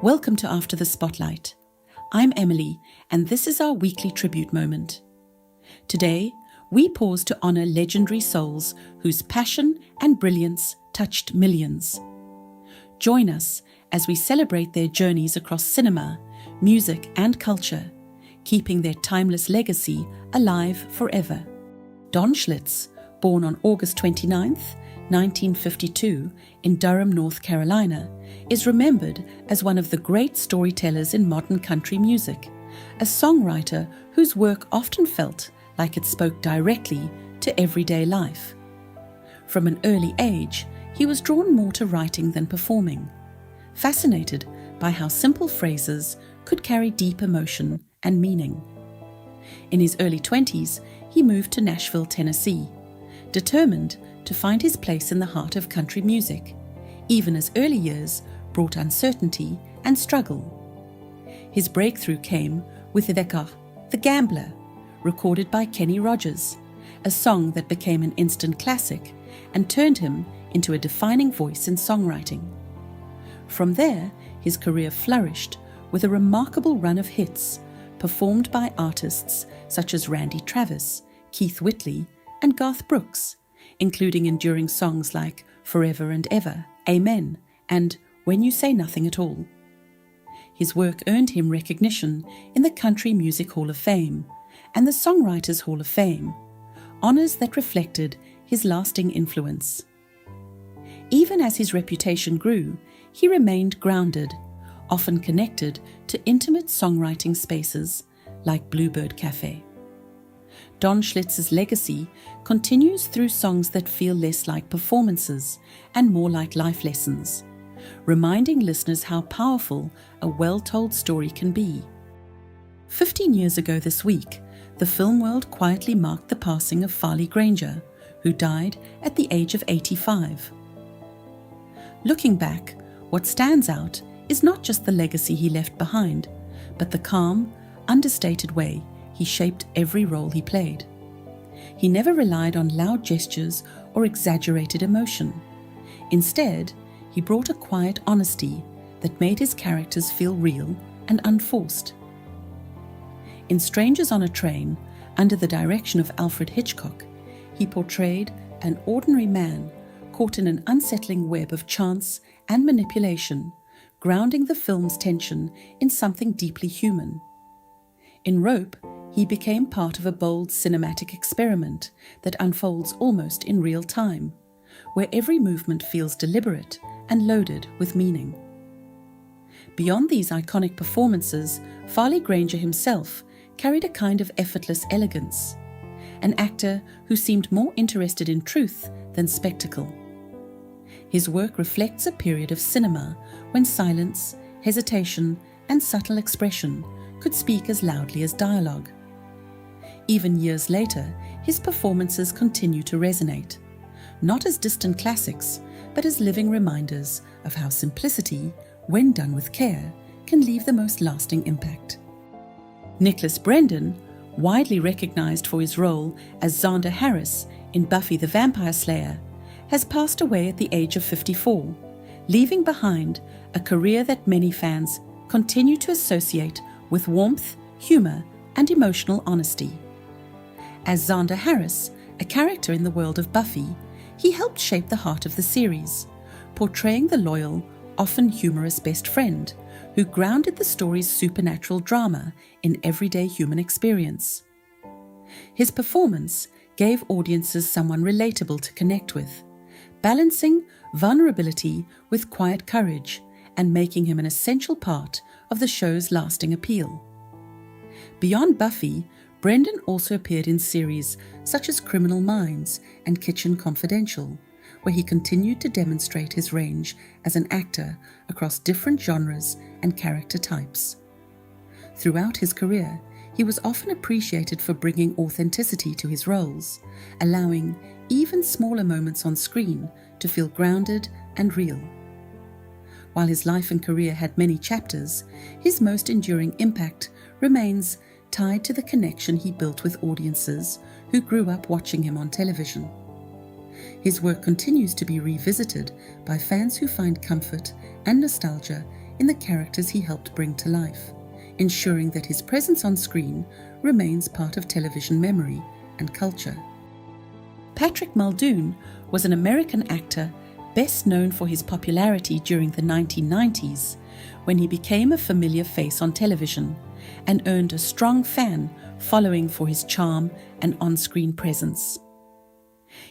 Welcome to After the Spotlight. I'm Emily, and this is our weekly tribute moment. Today, we pause to honor legendary souls whose passion and brilliance touched millions. Join us as we celebrate their journeys across cinema, music, and culture, keeping their timeless legacy alive forever. Don Schlitz, born on August 29th, 1952, in Durham, North Carolina, is remembered as one of the great storytellers in modern country music, a songwriter whose work often felt like it spoke directly to everyday life. From an early age, he was drawn more to writing than performing, fascinated by how simple phrases could carry deep emotion and meaning. In his early 20s, he moved to Nashville, Tennessee, determined to find his place in the heart of country music, even as early years brought uncertainty and struggle. His breakthrough came with The Gambler, recorded by Kenny Rogers, a song that became an instant classic and turned him into a defining voice in songwriting. From there, his career flourished with a remarkable run of hits performed by artists such as Randy Travis, Keith Whitley, and Garth Brooks, including enduring songs like Forever and Ever, Amen, and When You Say Nothing at All. His work earned him recognition in the Country Music Hall of Fame and the Songwriters Hall of Fame, honors that reflected his lasting influence. Even as his reputation grew, he remained grounded, often connected to intimate songwriting spaces like Bluebird Cafe. Don Schlitz's legacy continues through songs that feel less like performances and more like life lessons, reminding listeners how powerful a well-told story can be. 15 years ago this week, the film world quietly marked the passing of Farley Granger, who died at the age of 85. Looking back, what stands out is not just the legacy he left behind, but the calm, understated way he shaped every role he played. He never relied on loud gestures or exaggerated emotion. Instead, he brought a quiet honesty that made his characters feel real and unforced. In Strangers on a Train, under the direction of Alfred Hitchcock, he portrayed an ordinary man caught in an unsettling web of chance and manipulation, grounding the film's tension in something deeply human. In Rope, he became part of a bold cinematic experiment that unfolds almost in real time, where every movement feels deliberate and loaded with meaning. Beyond these iconic performances, Farley Granger himself carried a kind of effortless elegance, an actor who seemed more interested in truth than spectacle. His work reflects a period of cinema when silence, hesitation, and subtle expression could speak as loudly as dialogue. Even years later, his performances continue to resonate, not as distant classics, but as living reminders of how simplicity, when done with care, can leave the most lasting impact. Nicholas Brendon, widely recognized for his role as Xander Harris in Buffy the Vampire Slayer, has passed away at the age of 54, leaving behind a career that many fans continue to associate with warmth, humor, and emotional honesty. As Xander Harris, a character in the world of Buffy, he helped shape the heart of the series, portraying the loyal, often humorous best friend who grounded the story's supernatural drama in everyday human experience. His performance gave audiences someone relatable to connect with, balancing vulnerability with quiet courage and making him an essential part of the show's lasting appeal. Beyond Buffy, Brendon also appeared in series such as Criminal Minds and Kitchen Confidential, where he continued to demonstrate his range as an actor across different genres and character types. Throughout his career, he was often appreciated for bringing authenticity to his roles, allowing even smaller moments on screen to feel grounded and real. While his life and career had many chapters, his most enduring impact remains tied to the connection he built with audiences who grew up watching him on television. His work continues to be revisited by fans who find comfort and nostalgia in the characters he helped bring to life, ensuring that his presence on screen remains part of television memory and culture. Patrick Maldun was an American actor best known for his popularity during the 1990s, when he became a familiar face on television and earned a strong fan following for his charm and on-screen presence.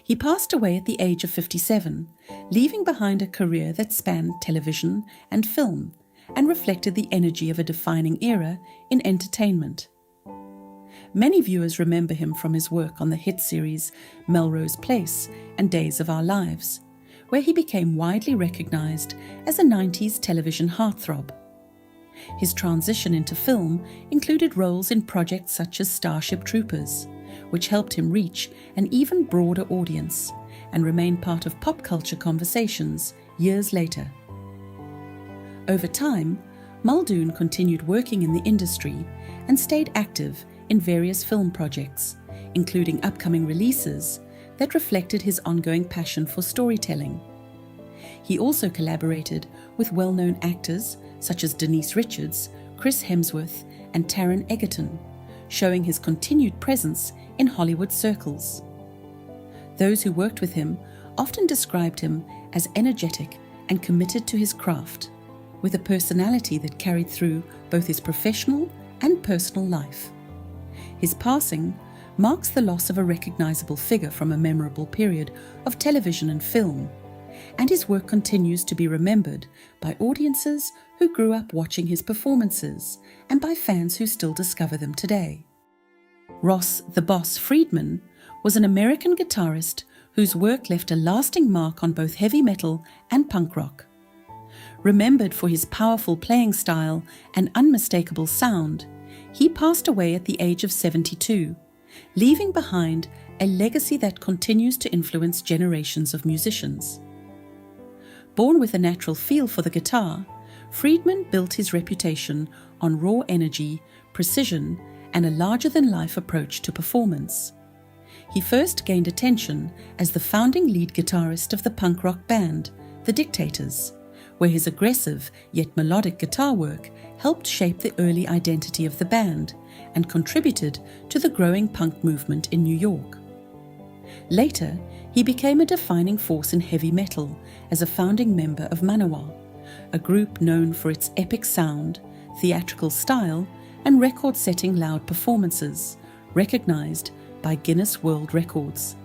He passed away at the age of 57, leaving behind a career that spanned television and film and reflected the energy of a defining era in entertainment. Many viewers remember him from his work on the hit series Melrose Place and Days of Our Lives, where he became widely recognized as a 90s television heartthrob. His transition into film included roles in projects such as Starship Troopers, which helped him reach an even broader audience and remain part of pop culture conversations years later. Over time, Maldun continued working in the industry and stayed active in various film projects, including upcoming releases that reflected his ongoing passion for storytelling. He also collaborated with well-known actors such as Denise Richards, Chris Hemsworth, and Taron Egerton, showing his continued presence in Hollywood circles. Those who worked with him often described him as energetic and committed to his craft, with a personality that carried through both his professional and personal life. His passing marks the loss of a recognizable figure from a memorable period of television and film, and his work continues to be remembered by audiences who grew up watching his performances and by fans who still discover them today. Ross "the Boss" Freriedman was an American guitarist whose work left a lasting mark on both heavy metal and punk rock. Remembered for his powerful playing style and unmistakable sound, he passed away at the age of 72, leaving behind a legacy that continues to influence generations of musicians. Born with a natural feel for the guitar, Freriedman built his reputation on raw energy, precision, and a larger-than-life approach to performance. He first gained attention as the founding lead guitarist of the punk rock band, The Dictators, where his aggressive yet melodic guitar work helped shape the early identity of the band and contributed to the growing punk movement in New York. Later, he became a defining force in heavy metal as a founding member of Manowar, a group known for its epic sound, theatrical style, and record-setting loud performances, recognized by Guinness World Records.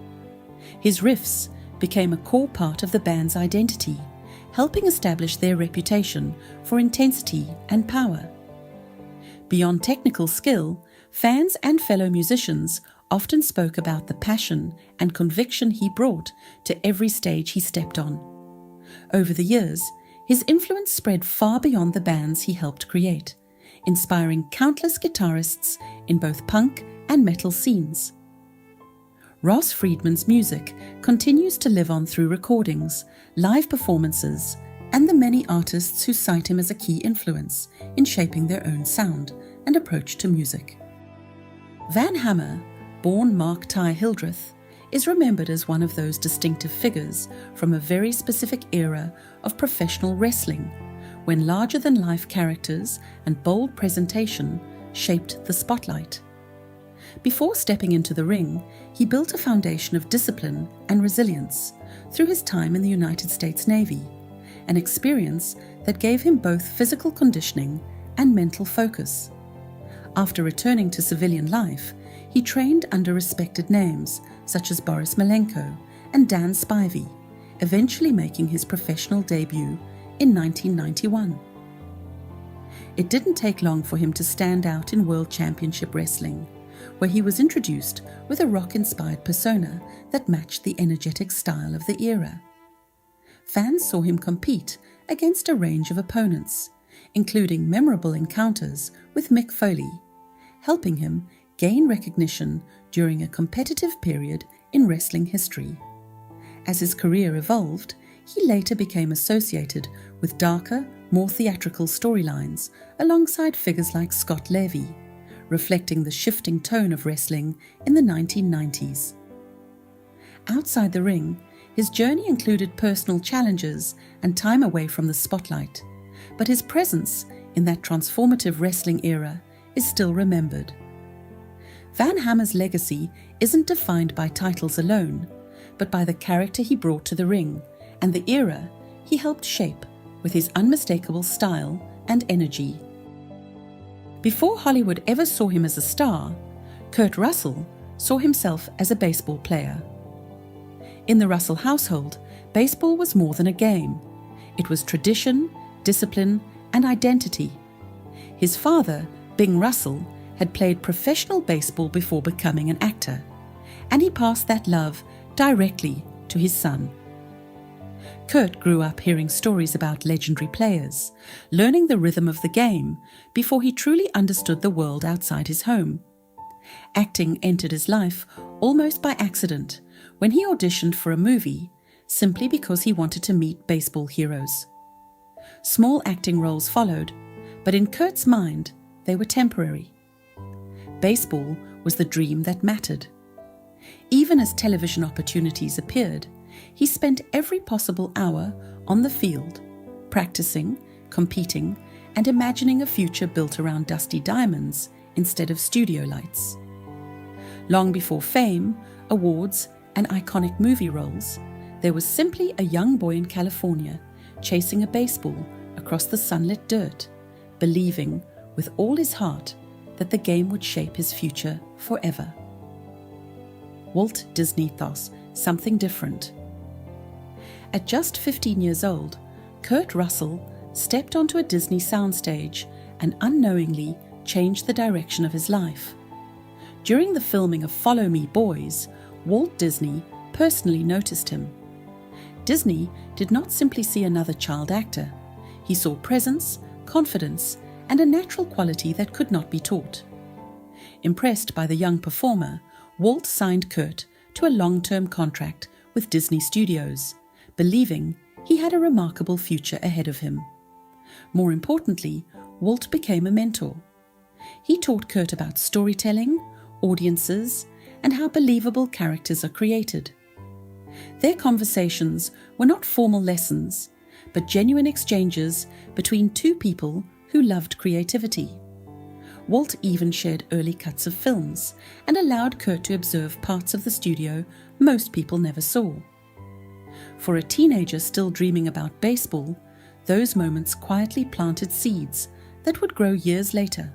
His riffs became a core part of the band's identity, helping establish their reputation for intensity and power. Beyond technical skill, fans and fellow musicians often spoke about the passion and conviction he brought to every stage he stepped on. Over the years, his influence spread far beyond the bands he helped create, inspiring countless guitarists in both punk and metal scenes. Ross Freriedman's music continues to live on through recordings, live performances, and the many artists who cite him as a key influence in shaping their own sound and approach to music. Van Hammer, born Mark Ty Hildreth, is remembered as one of those distinctive figures from a very specific era of professional wrestling, when larger-than-life characters and bold presentation shaped the spotlight. Before stepping into the ring, he built a foundation of discipline and resilience through his time in the United States Navy, an experience that gave him both physical conditioning and mental focus. After returning to civilian life, he trained under respected names such as Boris Malenko and Dan Spivey, eventually making his professional debut in 1991. It didn't take long for him to stand out in World Championship Wrestling, where he was introduced with a rock-inspired persona that matched the energetic style of the era. Fans saw him compete against a range of opponents, including memorable encounters with Mick Foley, helping him gain recognition during a competitive period in wrestling history. As his career evolved, he later became associated with darker, more theatrical storylines alongside figures like Scott Levy, reflecting the shifting tone of wrestling in the 1990s. Outside the ring, his journey included personal challenges and time away from the spotlight, but his presence in that transformative wrestling era is still remembered. Van Hammer's legacy isn't defined by titles alone, but by the character he brought to the ring and the era he helped shape with his unmistakable style and energy. Before Hollywood ever saw him as a star, Kurt Russell saw himself as a baseball player. In the Russell household, baseball was more than a game. It was tradition, discipline, and identity. His father, Bing Russell, had played professional baseball before becoming an actor, and he passed that love directly to his son. Kurt grew up hearing stories about legendary players, learning the rhythm of the game before he truly understood the world outside his home. Acting entered his life almost by accident when he auditioned for a movie simply because he wanted to meet baseball heroes. Small acting roles followed, but in Kurt's mind, they were temporary. Baseball was the dream that mattered. Even as television opportunities appeared, he spent every possible hour on the field, practicing, competing, and imagining a future built around dusty diamonds instead of studio lights. Long before fame, awards, and iconic movie roles, there was simply a young boy in California chasing a baseball across the sunlit dirt, believing with all his heart that the game would shape his future forever. Walt Disney thought something different. At just 15 years old, Kurt Russell stepped onto a Disney soundstage and unknowingly changed the direction of his life. During the filming of Follow Me, Boys, Walt Disney personally noticed him. Disney did not simply see another child actor. He saw presence, confidence, and a natural quality that could not be taught. Impressed by the young performer, Walt signed Kurt to a long-term contract with Disney Studios, believing he had a remarkable future ahead of him. More importantly, Walt became a mentor. He taught Kurt about storytelling, audiences, and how believable characters are created. Their conversations were not formal lessons, but genuine exchanges between two people who loved creativity. Walt even shared early cuts of films and allowed Kurt to observe parts of the studio most people never saw. For a teenager still dreaming about baseball, those moments quietly planted seeds that would grow years later.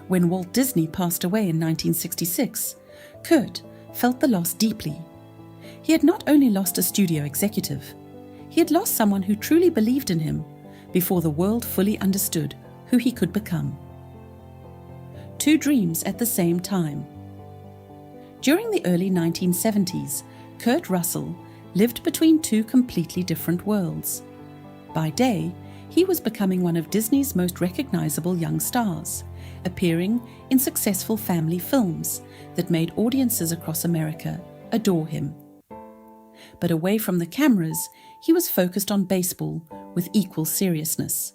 When Walt Disney passed away in 1966, Kurt felt the loss deeply. He had not only lost a studio executive, he had lost someone who truly believed in him before the world fully understood who he could become. Two dreams at the same time. During the early 1970s, Kurt Russell lived between two completely different worlds. By day, he was becoming one of Disney's most recognizable young stars, appearing in successful family films that made audiences across America adore him. But away from the cameras, he was focused on baseball with equal seriousness.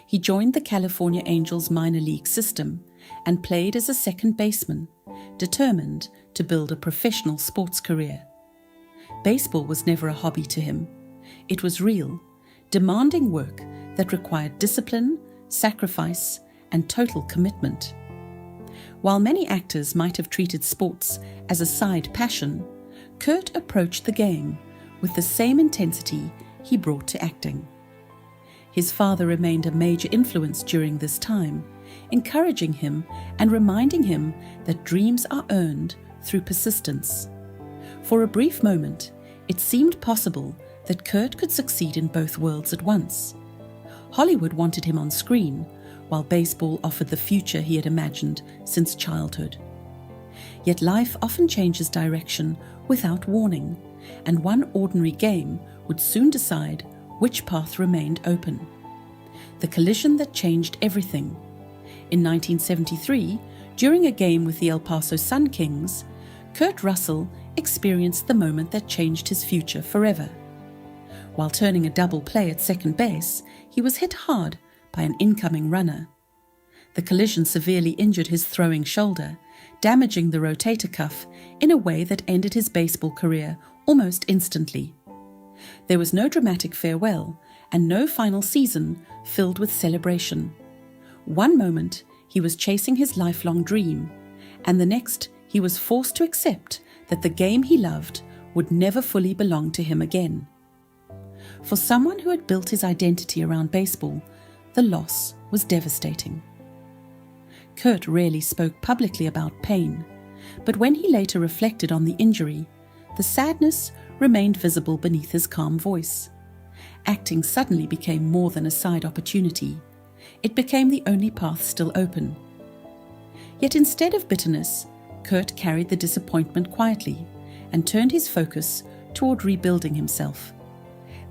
He joined the California Angels minor league system and played as a second baseman, determined to build a professional sports career. Baseball was never a hobby to him. It was real, demanding work that required discipline, sacrifice, and total commitment. While many actors might have treated sports as a side passion, Kurt approached the game with the same intensity he brought to acting. His father remained a major influence during this time, encouraging him and reminding him that dreams are earned through persistence. For a brief moment, it seemed possible that Kurt could succeed in both worlds at once. Hollywood wanted him on screen, while baseball offered the future he had imagined since childhood. Yet life often changes direction without warning, and one ordinary game would soon decide which path remained open. The collision that changed everything. In 1973, during a game with the El Paso Sun Kings, Kurt Russell experienced the moment that changed his future forever. While turning a double play at second base, he was hit hard by an incoming runner. The collision severely injured his throwing shoulder, damaging the rotator cuff in a way that ended his baseball career almost instantly. There was no dramatic farewell, and no final season filled with celebration. One moment he was chasing his lifelong dream, and the next he was forced to accept that the game he loved would never fully belong to him again. For someone who had built his identity around baseball, the loss was devastating. Kurt rarely spoke publicly about pain, but when he later reflected on the injury, the sadness remained visible beneath his calm voice. Acting suddenly became more than a side opportunity. It became the only path still open. Yet instead of bitterness, Kurt carried the disappointment quietly and turned his focus toward rebuilding himself.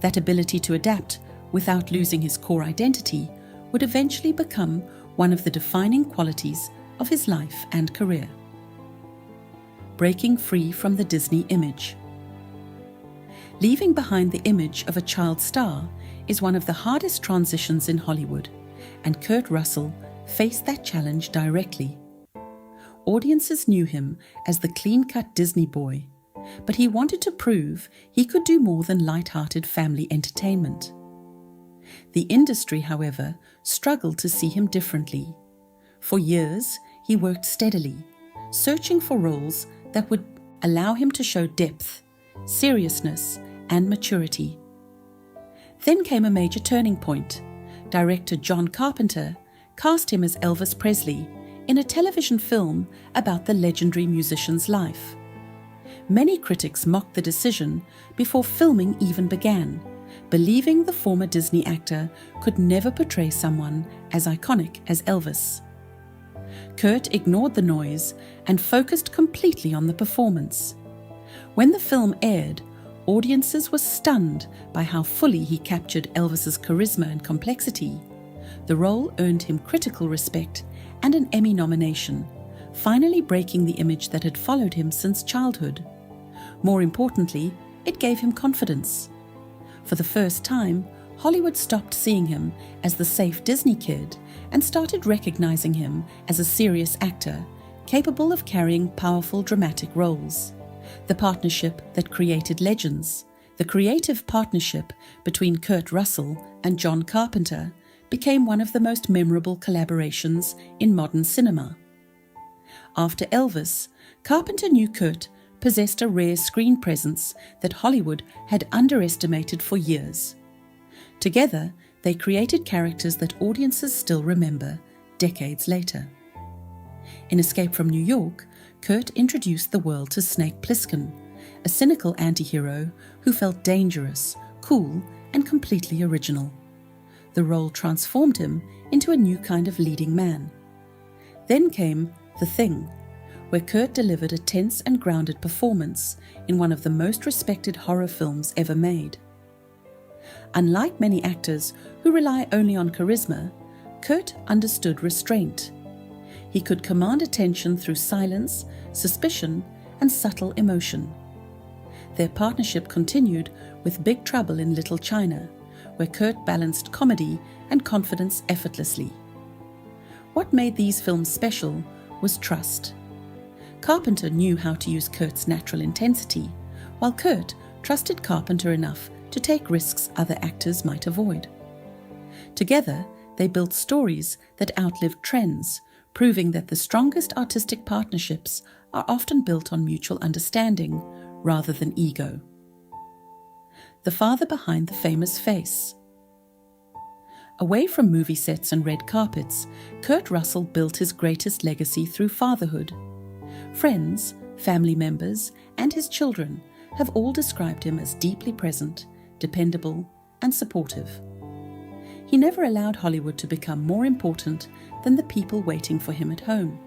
That ability to adapt without losing his core identity would eventually become one of the defining qualities of his life and career. Breaking free from the Disney image. Leaving behind the image of a child star is one of the hardest transitions in Hollywood, and Kurt Russell faced that challenge directly. Audiences knew him as the clean-cut Disney boy, but he wanted to prove he could do more than light-hearted family entertainment. The industry, however, struggled to see him differently. For years, he worked steadily, searching for roles that would allow him to show depth, seriousness, and maturity. Then came a major turning point. Director John Carpenter cast him as Elvis Presley in a television film about the legendary musician's life. Many critics mocked the decision before filming even began, believing the former Disney actor could never portray someone as iconic as Elvis. Kurt ignored the noise and focused completely on the performance. When the film aired, audiences were stunned by how fully he captured Elvis's charisma and complexity. The role earned him critical respect and an Emmy nomination, finally breaking the image that had followed him since childhood. More importantly, it gave him confidence. For the first time, Hollywood stopped seeing him as the safe Disney kid and started recognizing him as a serious actor, capable of carrying powerful dramatic roles. The partnership that created legends, the creative partnership between Kurt Russell and John Carpenter, became one of the most memorable collaborations in modern cinema. After Elvis, Carpenter knew Kurt possessed a rare screen presence that Hollywood had underestimated for years. Together, they created characters that audiences still remember decades later. In Escape from New York, Kurt introduced the world to Snake Plissken, a cynical anti-hero who felt dangerous, cool, and completely original. The role transformed him into a new kind of leading man. Then came The Thing, where Kurt delivered a tense and grounded performance in one of the most respected horror films ever made. Unlike many actors who rely only on charisma, Kurt understood restraint. He could command attention through silence, suspicion, and subtle emotion. Their partnership continued with Big Trouble in Little China, where Kurt balanced comedy and confidence effortlessly. What made these films special was trust. Carpenter knew how to use Kurt's natural intensity, while Kurt trusted Carpenter enough to take risks other actors might avoid. Together, they built stories that outlived trends, proving that the strongest artistic partnerships are often built on mutual understanding rather than ego. The father behind the famous face. Away from movie sets and red carpets, Kurt Russell built his greatest legacy through fatherhood. Friends, family members, and his children have all described him as deeply present, dependable, and supportive. He never allowed Hollywood to become more important than the people waiting for him at home.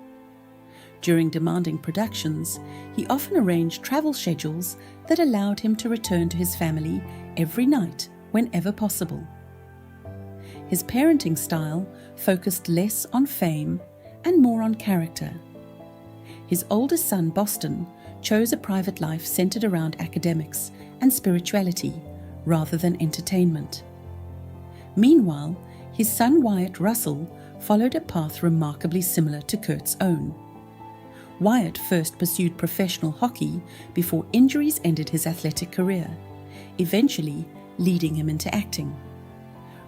During demanding productions, he often arranged travel schedules that allowed him to return to his family every night whenever possible. His parenting style focused less on fame and more on character. His oldest son, Boston, chose a private life centered around academics and spirituality rather than entertainment. Meanwhile, his son Wyatt Russell followed a path remarkably similar to Kurt's own. Wyatt first pursued professional hockey before injuries ended his athletic career, eventually leading him into acting.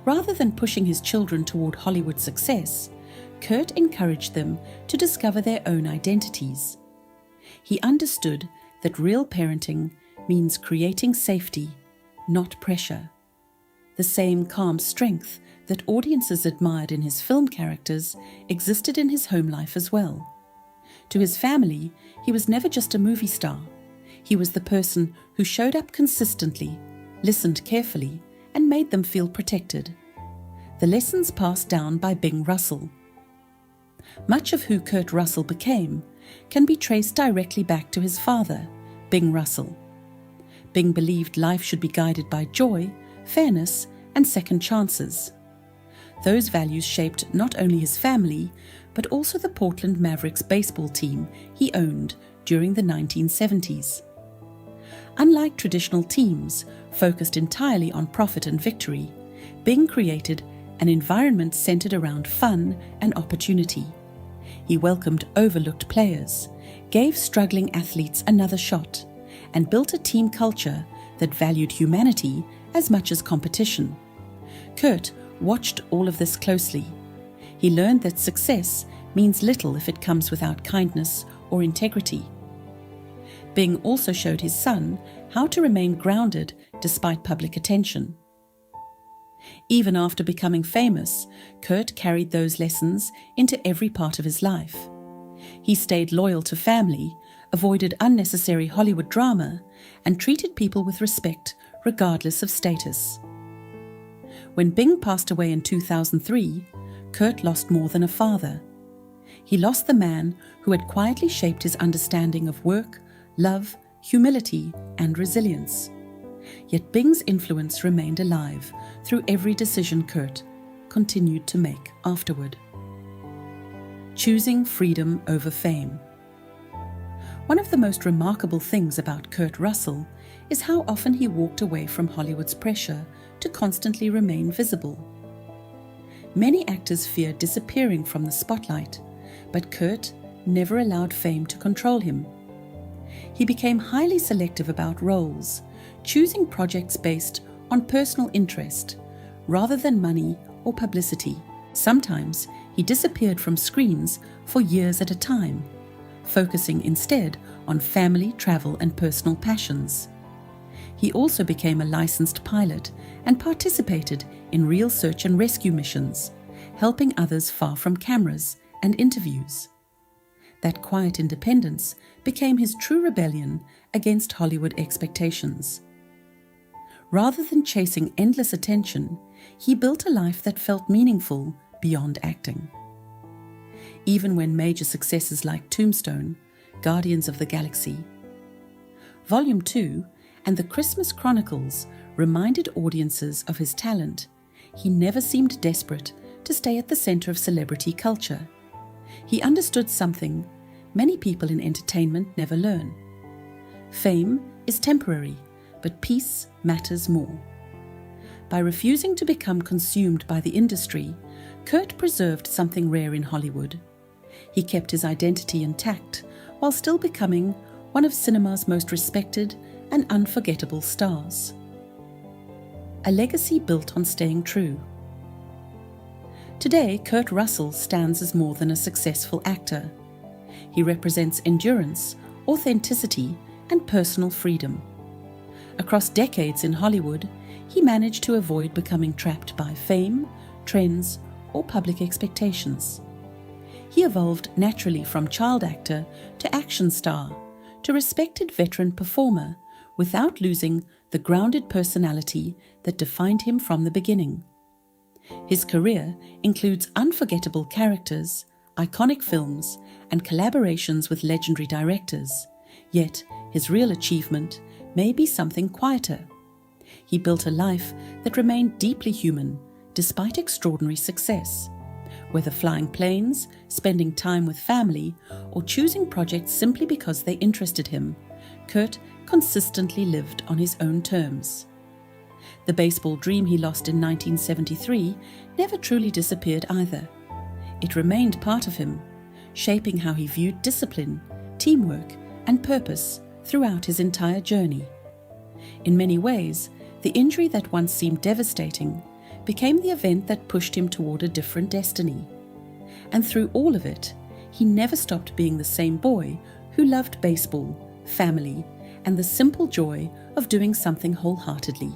Rather than pushing his children toward Hollywood success, Kurt encouraged them to discover their own identities. He understood that real parenting means creating safety, not pressure. The same calm strength that audiences admired in his film characters existed in his home life as well. To his family, he was never just a movie star. He was the person who showed up consistently, listened carefully, and made them feel protected. The lessons passed down by Bing Russell. Much of who Kurt Russell became can be traced directly back to his father, Bing Russell. Bing believed life should be guided by joy, fairness, and second chances. Those values shaped not only his family, but also the Portland Mavericks baseball team he owned during the 1970s. Unlike traditional teams focused entirely on profit and victory, Bing created an environment centered around fun and opportunity. He welcomed overlooked players, gave struggling athletes another shot, and built a team culture that valued humanity as much as competition. Kurt watched all of this closely. He learned that success means little if it comes without kindness or integrity. Bing also showed his son how to remain grounded despite public attention. Even after becoming famous, Kurt carried those lessons into every part of his life. He stayed loyal to family, avoided unnecessary Hollywood drama, and treated people with respect regardless of status. When Bing passed away in 2003, Kurt lost more than a father. He lost the man who had quietly shaped his understanding of work, love, humility, and resilience. Yet Bing's influence remained alive through every decision Kurt continued to make afterward. Choosing freedom over fame. One of the most remarkable things about Kurt Russell is how often he walked away from Hollywood's pressure to constantly remain visible. Many actors fear disappearing from the spotlight, but Kurt never allowed fame to control him. He became highly selective about roles, choosing projects based on personal interest rather than money or publicity. Sometimes he disappeared from screens for years at a time, focusing instead on family, travel, and personal passions. He also became a licensed pilot and participated in real search and rescue missions, helping others far from cameras and interviews. That quiet independence became his true rebellion against Hollywood expectations. Rather than chasing endless attention, he built a life that felt meaningful beyond acting. Even when major successes like Tombstone, Guardians of the Galaxy, Volume 2, and The Christmas Chronicles reminded audiences of his talent, he never seemed desperate to stay at the center of celebrity culture. He understood something many people in entertainment never learn. Fame is temporary, but peace matters more. By refusing to become consumed by the industry, Kurt preserved something rare in Hollywood. He kept his identity intact while still becoming one of cinema's most respected and unforgettable stars. A legacy built on staying true. Today, Kurt Russell stands as more than a successful actor. He represents endurance, authenticity, and personal freedom. Across decades in Hollywood, he managed to avoid becoming trapped by fame, trends, or public expectations. He evolved naturally from child actor to action star to respected veteran performer without losing the grounded personality that defined him from the beginning. His career includes unforgettable characters, iconic films, and collaborations with legendary directors, yet his real achievement may be something quieter. He built a life that remained deeply human despite extraordinary success. Whether flying planes, spending time with family, or choosing projects simply because they interested him, Kurt consistently lived on his own terms. The baseball dream he lost in 1973 never truly disappeared either. It remained part of him, shaping how he viewed discipline, teamwork, and purpose throughout his entire journey. In many ways, the injury that once seemed devastating became the event that pushed him toward a different destiny. And through all of it, he never stopped being the same boy who loved baseball, family, and the simple joy of doing something wholeheartedly.